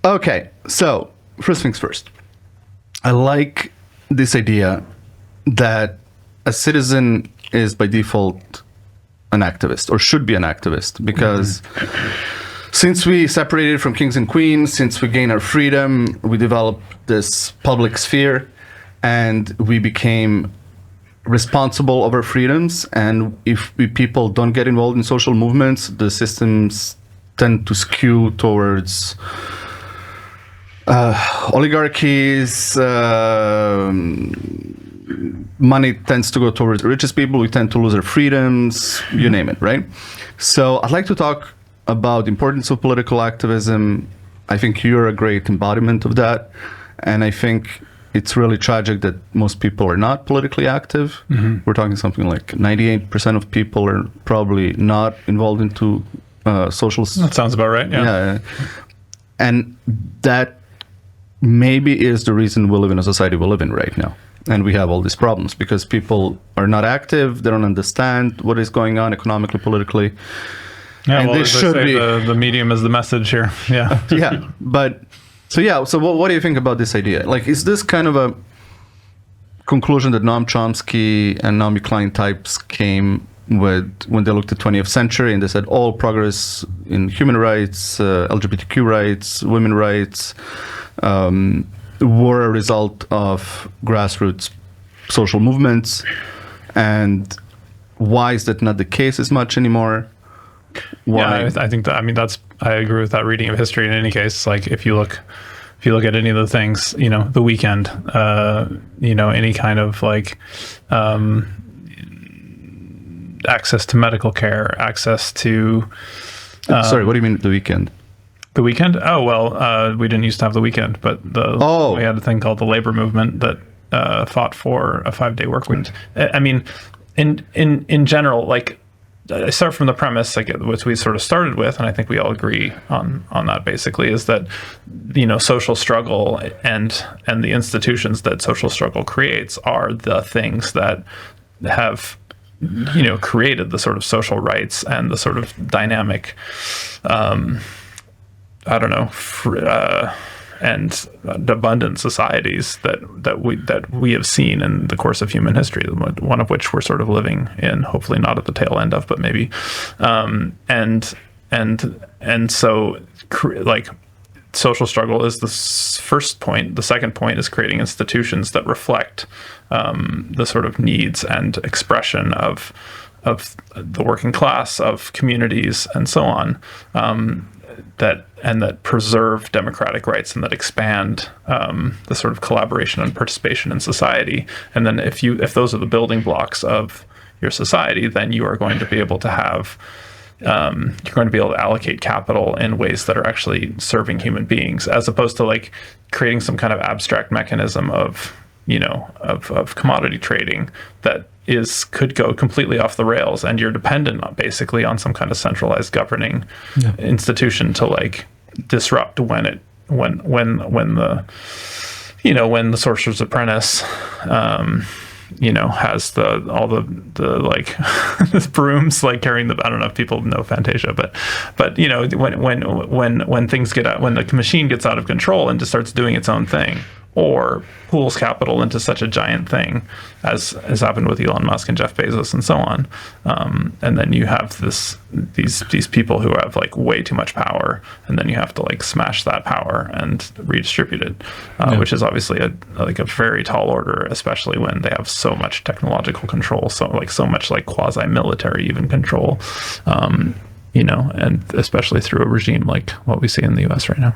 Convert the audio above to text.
Okay, so first things first. I like this idea that a citizen is by default an activist, or should be an activist, because since we separated from kings and queens, since we gained our freedom, we developed this public sphere, and we became responsible of our freedoms. And if people don't get involved in social movements, the systems tend to skew towards oligarchies. Money tends to go towards the richest people. We tend to lose our freedoms, you name it, right? So I'd like to talk about the importance of political activism. I think you're a great embodiment of that. And I think it's really tragic that most people are not politically active. We're talking something like 98% of people are probably not involved into social... That sounds about right, yeah. And that maybe is the reason we live in a society we live in right now. And we have all these problems because people are not active. They don't understand what is going on economically, politically. Yeah, and well, as I say, the medium is the message here. Yeah. Yeah. But so what do you think about this idea? Like, is this kind of a conclusion that Noam Chomsky and Naomi Klein types came with when they looked at 20th century and they said all progress in human rights, LGBTQ rights, women rights, were a result of grassroots social movements? And why is that not the case as much anymore? Why? Yeah, I think that, I agree with that reading of history. In any case, like if you look at any of the things, The Weeknd, any kind of like access to medical care, access to sorry, what do you mean The Weeknd? The Weeknd? Oh, well, we didn't used to have The Weeknd, but we had a thing called the labor movement that fought for a 5-day work week. I mean, in general, like, I start from the premise, like, which we sort of started with, and I think we all agree on that basically, is that, social struggle and the institutions that social struggle creates are the things that have, created the sort of social rights and the sort of dynamic, and abundant societies that we have seen in the course of human history, one of which we're sort of living in, hopefully not at the tail end of, but maybe, and so like social struggle is the first point. The second point is creating institutions that reflect the sort of needs and expression of the working class, of communities, and so on. That preserve democratic rights and that expand the sort of collaboration and participation in society. And then if those are the building blocks of your society, then you are going to be able to have you're going to be able to allocate capital in ways that are actually serving human beings, as opposed to like creating some kind of abstract mechanism of commodity trading that could go completely off the rails, and you're dependent basically on some kind of centralized governing institution to like disrupt when the Sorcerer's Apprentice has all the like brooms like carrying the, I don't know if people know Fantasia, but when things get out, when the machine gets out of control and just starts doing its own thing, or pools capital into such a giant thing as has happened with Elon Musk and Jeff Bezos and so on. And then you have these people who have like way too much power, and then you have to like smash that power and redistribute it, which is obviously a very tall order, especially when they have so much technological control, so much like quasi-military even control, and especially through a regime like what we see in the US right now.